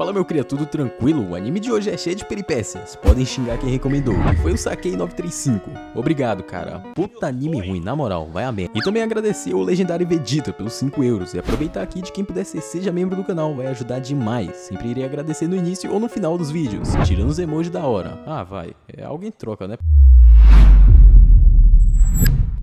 Fala meu cria, tudo tranquilo? O anime de hoje é cheio de peripécias. Podem xingar quem recomendou, que foi o Sakei 935. Obrigado, cara. Puta anime ruim, na moral, vai a merda. E também agradecer ao legendário Vegeta pelos 5 euros. E aproveitar aqui de quem puder ser, seja membro do canal, vai ajudar demais. Sempre irei agradecer no início ou no final dos vídeos, tirando os emojis da hora. Ah, vai, alguém troca, né?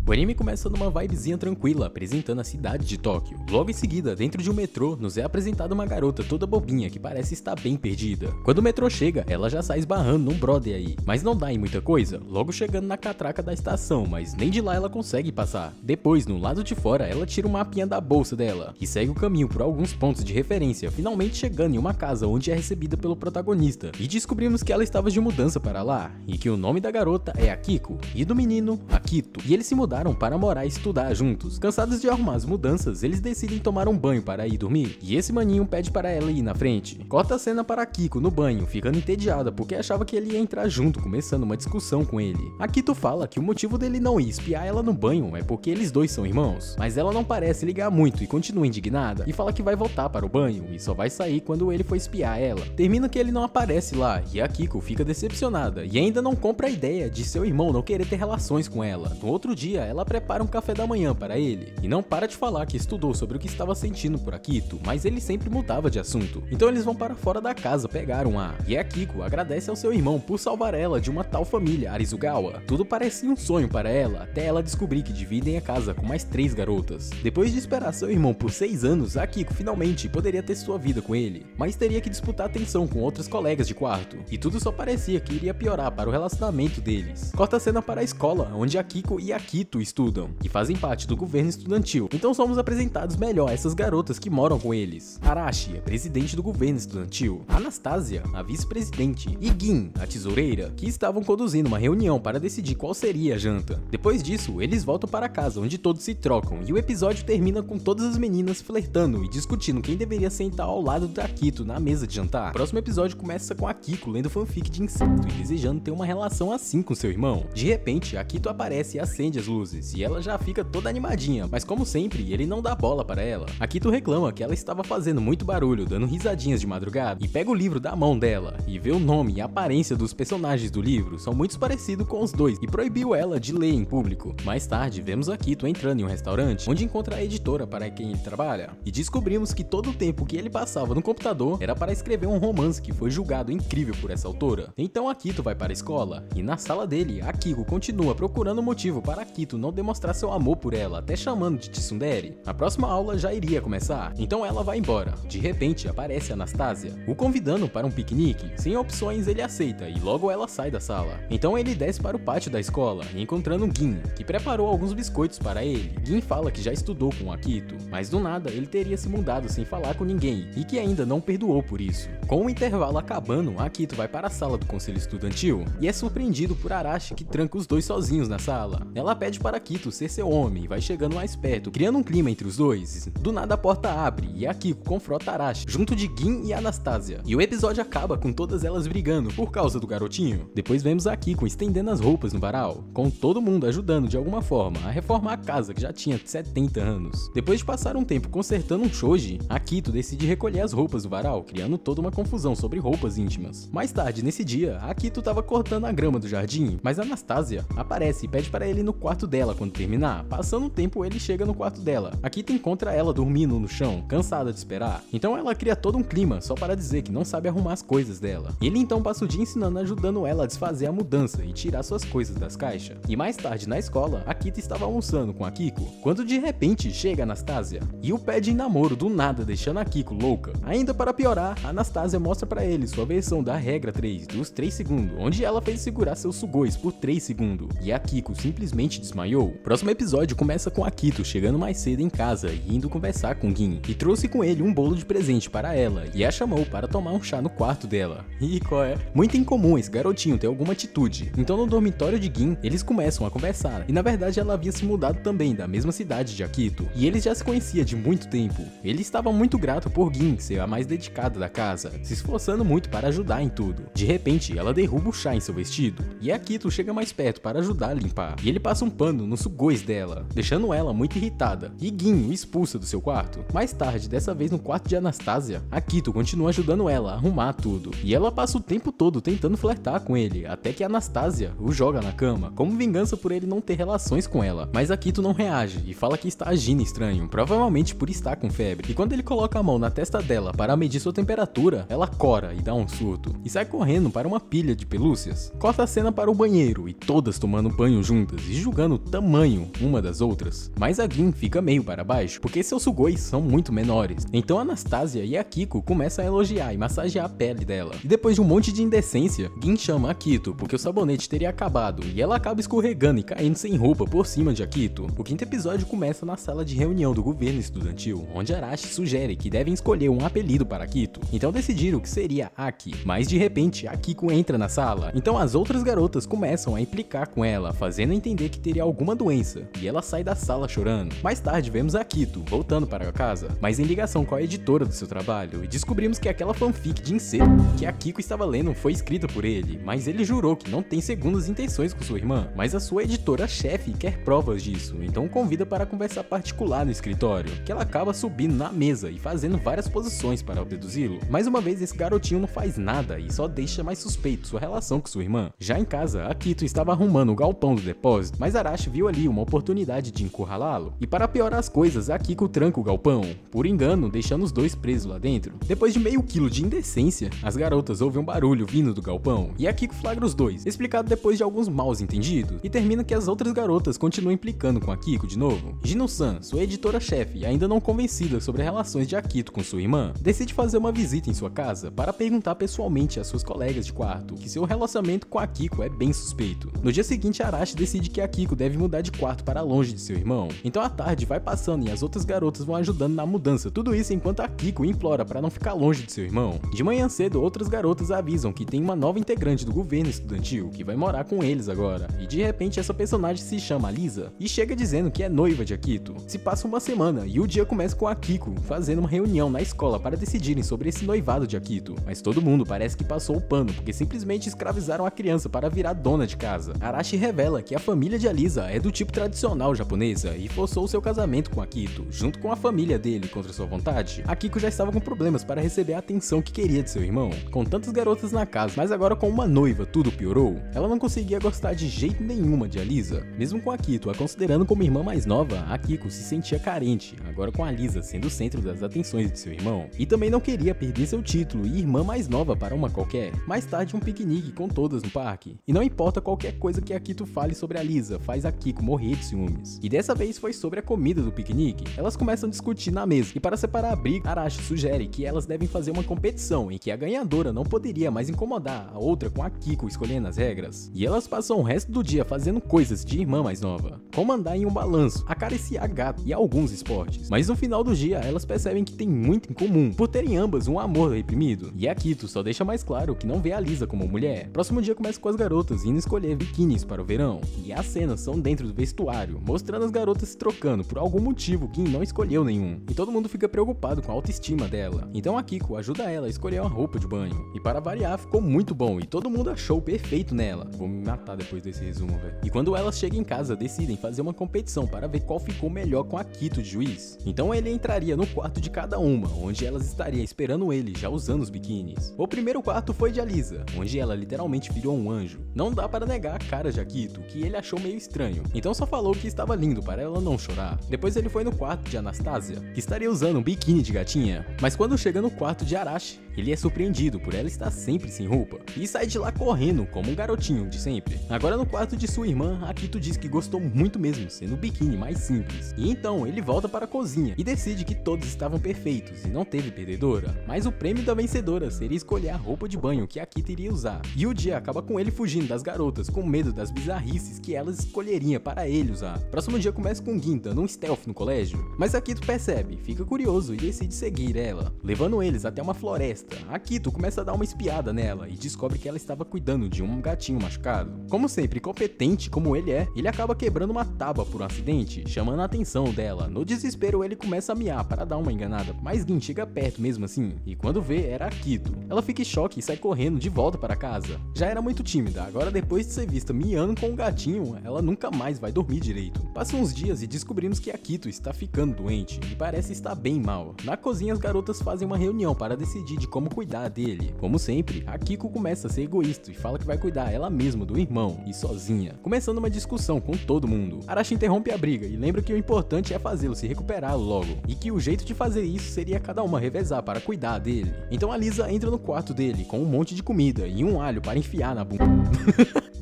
O anime começa numa vibezinha tranquila, apresentando a cidade de Tóquio. Logo em seguida, dentro de um metrô, nos é apresentada uma garota toda bobinha que parece estar bem perdida. Quando o metrô chega, ela já sai esbarrando num brother aí, mas não dá em muita coisa, logo chegando na catraca da estação, mas nem de lá ela consegue passar. Depois, no lado de fora, ela tira um mapinha da bolsa dela, e segue o caminho por alguns pontos de referência, finalmente chegando em uma casa onde é recebida pelo protagonista. E descobrimos que ela estava de mudança para lá, e que o nome da garota é Akiko, e do menino, Akito. E eles se mudaram para morar e estudar juntos. Cansados de arrumar as mudanças, eles decidem tomar um banho para ir dormir, e esse maninho pede para ela ir na frente. Corta a cena para Akiko no banho, ficando entediada porque achava que ele ia entrar junto, começando uma discussão com ele. Akito fala que o motivo dele não ir espiar ela no banho é porque eles dois são irmãos, mas ela não parece ligar muito e continua indignada, e fala que vai voltar para o banho e só vai sair quando ele for espiar ela. Termina que ele não aparece lá, e Akiko fica decepcionada, e ainda não compra a ideia de seu irmão não querer ter relações com ela. No outro dia, ela prepara um café da manhã para ele, e não para de falar que estudou sobre o que estava sentindo por Akito, mas ele sempre mudava de assunto. Então eles vão para fora da casa pegar um ar, e Akiko agradece ao seu irmão por salvar ela de uma tal família Arizugawa. Tudo parecia um sonho para ela, até ela descobrir que dividem a casa com mais 3 garotas. Depois de esperar seu irmão por 6 anos, Akiko finalmente poderia ter sua vida com ele, mas teria que disputar atenção com outros colegas de quarto, e tudo só parecia que iria piorar para o relacionamento deles. Corta a cena para a escola, onde Akiko e Akito estudam e fazem parte do governo estudantil, então somos apresentados melhor a essas garotas que moram com eles. Arashi é presidente do governo estudantil, Anastasia, a vice-presidente, e Gin, a tesoureira, que estavam conduzindo uma reunião para decidir qual seria a janta. Depois disso, eles voltam para casa, onde todos se trocam, e o episódio termina com todas as meninas flertando e discutindo quem deveria sentar ao lado da Akito na mesa de jantar. O próximo episódio começa com Akiko lendo fanfic de inseto e desejando ter uma relação assim com seu irmão. De repente, Akito aparece e acende as luzes, e ela já fica toda animadinha, mas como sempre, ele não dá bola para ela. Akito reclama que ela estava fazendo muito barulho, dando risadinhas de madrugada, e pega o livro da mão dela, e vê o nome e a aparência dos personagens do livro são muito parecidos com os dois, e proibiu ela de ler em público. Mais tarde, vemos Akito entrando em um restaurante, onde encontra a editora para quem ele trabalha, e descobrimos que todo o tempo que ele passava no computador era para escrever um romance que foi julgado incrível por essa autora. Então Akito vai para a escola, e na sala dele, Akiko continua procurando motivo para Akito não demonstrar seu amor por ela, até chamando de tsundere. A próxima aula já iria começar, então ela vai embora. De repente aparece Anastasia, o convidando para um piquenique. Sem opções ele aceita e logo ela sai da sala. Então ele desce para o pátio da escola, encontrando Gin, que preparou alguns biscoitos para ele. Gin fala que já estudou com Akito, mas do nada ele teria se mudado sem falar com ninguém e que ainda não perdoou por isso. Com o intervalo acabando, Akito vai para a sala do conselho estudantil e é surpreendido por Arashi, que tranca os dois sozinhos na sala. Ela pede para Akito ser seu homem e vai chegando mais perto, criando um clima entre os dois. Do nada a porta abre e Akiko confronta Arashi, junto de Gin e Anastasia. E o episódio acaba com todas elas brigando por causa do garotinho. Depois vemos Akiko estendendo as roupas no varal, com todo mundo ajudando de alguma forma a reformar a casa que já tinha 70 anos. Depois de passar um tempo consertando um shoji, Akito decide recolher as roupas do varal, criando toda uma confusão sobre roupas íntimas. Mais tarde nesse dia, Akito estava cortando a grama do jardim, mas Anastasia aparece e pede para ele ir no quarto dela quando terminar. Passando um tempo, ele chega no quarto dela. Akito encontra ela dormindo no chão, cansada de esperar. Então ela cria todo um clima só para dizer que não sabe arrumar as coisas dela. Ele então passa o dia ensinando, ajudando ela a desfazer a mudança e tirar suas coisas das caixas. E mais tarde na escola, Akito estava almoçando com Akiko, quando de repente chega Anastasia e o pede em namoro do nada, deixando Akiko louca. Ainda para piorar, Anastasia mostra para ele sua versão da regra 3, dos 3 segundos, onde ela fez segurar seus sugoi por 3 segundos, e Akiko simplesmente desmaiou. O próximo episódio começa com Akito chegando mais cedo em casa e indo conversar com Gin, e trouxe com ele um bolo de presente para ela e a chamou para tomar um chá no quarto dela. E qual é? Muito incomum esse garotinho ter alguma atitude. Então no dormitório de Gin, eles começam a conversar, e na verdade ela havia se mudado também da mesma cidade de Akito, e eles já se conheciam de muito tempo. Ele estava muito muito grato por Gin ser a mais dedicada da casa, se esforçando muito para ajudar em tudo. De repente, ela derruba o chá em seu vestido, e Akito chega mais perto para ajudar a limpar, e ele passa um pano no sugoi dela, deixando ela muito irritada, e Gin o expulsa do seu quarto. Mais tarde, dessa vez no quarto de Anastasia, Akito continua ajudando ela a arrumar tudo, e ela passa o tempo todo tentando flertar com ele, até que Anastasia o joga na cama, como vingança por ele não ter relações com ela. Mas Akito não reage e fala que está agindo estranho, provavelmente por estar com febre. E quando ele coloca a mão na testa dela para medir sua temperatura, ela cora e dá um surto, e sai correndo para uma pilha de pelúcias. Corta a cena para o banheiro, e todas tomando banho juntas e julgando o tamanho uma das outras. Mas a Gin fica meio para baixo, porque seus sugois são muito menores. Então Anastasia e Akiko começam a elogiar e massagear a pele dela. E depois de um monte de indecência, Gin chama Akito porque o sabonete teria acabado, e ela acaba escorregando e caindo sem roupa por cima de Akito. O quinto episódio começa na sala de reunião do governo estudantil, onde Arashi sugere que devem escolher um apelido para Akito. Então decidiram que seria Aki, mas de repente Akiko entra na sala. Então as outras garotas começam a implicar com ela, fazendo entender que teria alguma doença, e ela sai da sala chorando. Mais tarde vemos Akito voltando para casa, mas em ligação com a editora do seu trabalho, e descobrimos que aquela fanfic de incesto que Akiko estava lendo foi escrita por ele, mas ele jurou que não tem segundas intenções com sua irmã. Mas a sua editora-chefe quer provas disso, então o convida para conversar particular no escritório, que ela acaba subindo na mesa e fazendo várias posições para abduzi-lo. Mais uma vez, esse garotinho não faz nada e só deixa mais suspeito sua relação com sua irmã. Já em casa, Akito estava arrumando o galpão do depósito, mas Arashi viu ali uma oportunidade de encurralá-lo, e para piorar as coisas, Akiko tranca o galpão, por engano, deixando os dois presos lá dentro. Depois de meio quilo de indecência, as garotas ouvem um barulho vindo do galpão, e Akiko flagra os dois, explicado depois de alguns maus entendidos, e termina que as outras garotas continuam implicando com Akiko de novo. Gino-san, sua editora-chefe, ainda não convencida sobre as relações de Akito com sua irmã, decide fazer uma visita em sua casa para perguntar pessoalmente às suas colegas de quarto que seu relacionamento com Akiko é bem suspeito. No dia seguinte, Arashi decide que Akiko deve mudar de quarto para longe de seu irmão, então a tarde vai passando e as outras garotas vão ajudando na mudança, tudo isso enquanto Akiko implora para não ficar longe de seu irmão. De manhã cedo, outras garotas avisam que tem uma nova integrante do governo estudantil que vai morar com eles agora, e de repente essa personagem se chama Lisa e chega dizendo que é noiva de Akito. Se passa uma semana e o dia começa com Akiko fazendo uma reunião na escola para decidirem sobre esse noivado de Akito, mas todo mundo parece que passou o pano porque simplesmente escravizaram a criança para virar dona de casa. Arashi revela que a família de Alisa é do tipo tradicional japonesa e forçou seu casamento com Akito, junto com a família dele contra sua vontade. Akiko já estava com problemas para receber a atenção que queria de seu irmão, com tantas garotas na casa, mas agora com uma noiva tudo piorou. Ela não conseguia gostar de jeito nenhuma de Alisa. Mesmo com Akito a considerando como irmã mais nova, Akiko se sentia carente, agora com Alisa sendo o centro das atenções de seu irmão, e também não queria perder seu título e irmã mais nova para uma qualquer. Mais tarde, um piquenique com todas no parque, e não importa qualquer coisa que Akito fale sobre Alisa, faz Akiko morrer de ciúmes. E dessa vez foi sobre a comida do piquenique. Elas começam a discutir na mesa, e para separar a briga, Arashi sugere que elas devem fazer uma competição em que a ganhadora não poderia mais incomodar a outra com Akiko escolhendo as regras. E elas passam o resto do dia fazendo coisas de irmã mais nova, como andar em um balanço, acariciar gato e alguns esportes. Mas no final do dia, elas percebem que tem muito em comum, por terem ambas um amor reprimido. E Akito só deixa mais claro que não vê a Lisa como mulher. Próximo dia começa com as garotas indo escolher biquínis para o verão, e as cenas são dentro do vestuário, mostrando as garotas se trocando. Por algum motivo, Gin não escolheu nenhum, e todo mundo fica preocupado com a autoestima dela. Então Akiko ajuda ela a escolher uma roupa de banho, e para variar ficou muito bom, e todo mundo achou perfeito nela. Vou me matar depois desse resumo, velho. E quando elas chegam em casa, decidem fazer uma competição para ver qual ficou melhor com Akito de juiz. Então ele entraria no quarto de cada uma, onde elas estariam esperando ele, já usando os biquínis. O primeiro quarto foi de Alisa, onde ela literalmente virou um anjo. Não dá para negar a cara de Akito, que ele achou meio estranho, então só falou que estava lindo para ela não chorar. Depois ele foi no quarto de Anastasia, que estaria usando um biquíni de gatinha, mas quando chega no quarto de Arashi, ele é surpreendido por ela estar sempre sem roupa, e sai de lá correndo como um garotinho de sempre. Agora no quarto de sua irmã, Akito diz que gostou muito mesmo, sendo o biquíni mais simples. E então ele volta para a cozinha e decide que todos estavam perfeitos e não teve perdedora, mas o prêmio da vencedora seria escolher a roupa de banho que Akito iria usar. E o dia acaba com ele fugindo das garotas com medo das bizarrices que elas escolheriam para ele usar. Próximo dia começa com Gin dando um stealth no colégio, mas Akito percebe, fica curioso e decide seguir ela, levando eles até uma floresta festa, Akito começa a dar uma espiada nela e descobre que ela estava cuidando de um gatinho machucado. Como sempre, competente como ele é, ele acaba quebrando uma tábua por um acidente, chamando a atenção dela. No desespero, ele começa a miar para dar uma enganada, mas Gin chega perto mesmo assim, e quando vê, era Akito. Ela fica em choque e sai correndo de volta para casa. Já era muito tímida, agora depois de ser vista miando com o gatinho, ela nunca mais vai dormir direito. Passam uns dias e descobrimos que Akito está ficando doente e parece estar bem mal. Na cozinha, as garotas fazem uma reunião para decidir de como cuidar dele. Como sempre, Akiko começa a ser egoísta e fala que vai cuidar ela mesma do irmão e sozinha, começando uma discussão com todo mundo. Arashi interrompe a briga e lembra que o importante é fazê-lo se recuperar logo, e que o jeito de fazer isso seria cada uma revezar para cuidar dele. Então a Lisa entra no quarto dele com um monte de comida e um alho para enfiar na bunda.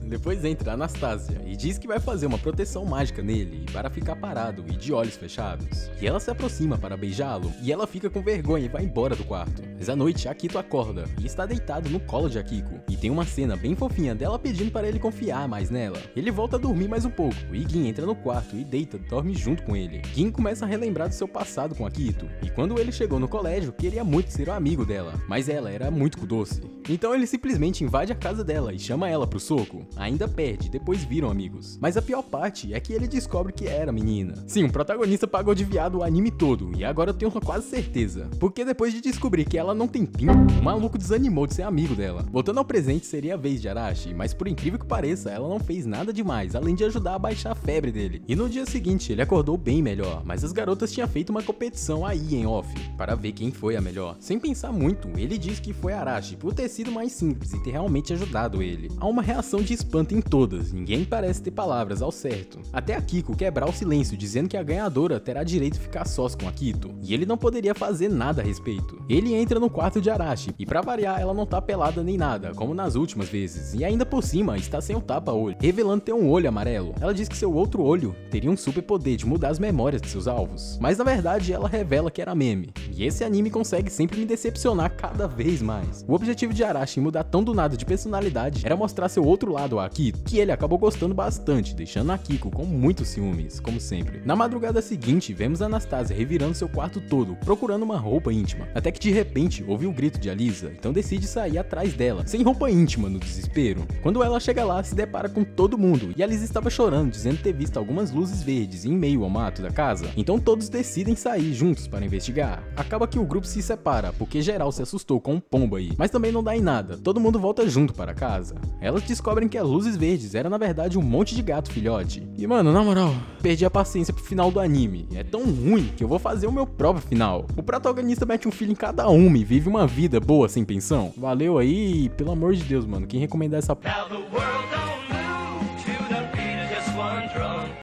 Depois entra a Anastasia e diz que vai fazer uma proteção mágica nele e para ficar parado e de olhos fechados. E ela se aproxima para beijá-lo e ela fica com vergonha e vai embora do quarto. Mas à noite, Akito acorda e está deitado no colo de Akiko. E tem uma cena bem fofinha dela pedindo para ele confiar mais nela. Ele volta a dormir mais um pouco e Gin entra no quarto e deita, dorme junto com ele. Gin começa a relembrar do seu passado com Akito. E quando ele chegou no colégio, queria muito ser o amigo dela, mas ela era muito doce. Então ele simplesmente invade a casa dela e chama ela pro soco. Ainda perde, depois viram amigos. Mas a pior parte é que ele descobre que era menina. Sim, o protagonista pagou de viado o anime todo, e agora eu tenho quase certeza. Porque depois de descobrir que ela não tem pinto, o maluco desanimou de ser amigo dela. Voltando ao presente, seria a vez de Arashi, mas por incrível que pareça, ela não fez nada demais, além de ajudar a baixar a febre dele. E no dia seguinte, ele acordou bem melhor, mas as garotas tinham feito uma competição aí em off, para ver quem foi a melhor. Sem pensar muito, ele diz que foi Arashi, por ter sido mais simples e ter realmente ajudado ele. Há uma reação de espanto em todas, ninguém parece ter palavras ao certo. Até a Kiko quebrar o silêncio, dizendo que a ganhadora terá direito de ficar sós com Akito, e ele não poderia fazer nada a respeito. Ele entra no quarto de Arashi, e pra variar, ela não tá pelada nem nada, como nas últimas vezes, e ainda por cima, está sem o tapa-olho, revelando ter um olho amarelo. Ela diz que seu outro olho teria um super poder de mudar as memórias de seus alvos, mas na verdade ela revela que era meme, e esse anime consegue sempre me decepcionar cada vez mais. O objetivo de Arashi em mudar tão do nada de personalidade era mostrar seu outro lado a Akito, que ele acabou gostando bastante, deixando a Kiko com muitos ciúmes, como sempre. Na madrugada seguinte, vemos a Anastasia revirando seu quarto todo, procurando uma roupa íntima, até que de repente ouve o grito de Alisa, então decide sair atrás dela, sem roupa íntima no desespero. Quando ela chega lá, se depara com todo mundo, e Alisa estava chorando, dizendo ter visto algumas luzes verdes em meio ao mato da casa, então todos decidem sair juntos para investigar. Acaba que o grupo se separa, porque geral se assustou com um pombo aí, mas também não dá em nada, todo mundo volta junto para casa. Elas descobrem que as luzes verdes era na verdade um monte de gato filhote. E mano, na moral, perdi a paciência pro final do anime. É tão ruim que eu vou fazer o meu próprio final. O protagonista mete um filho em cada uma e vive uma vida boa sem pensão. Valeu aí, pelo amor de Deus, mano. Quem recomendar essa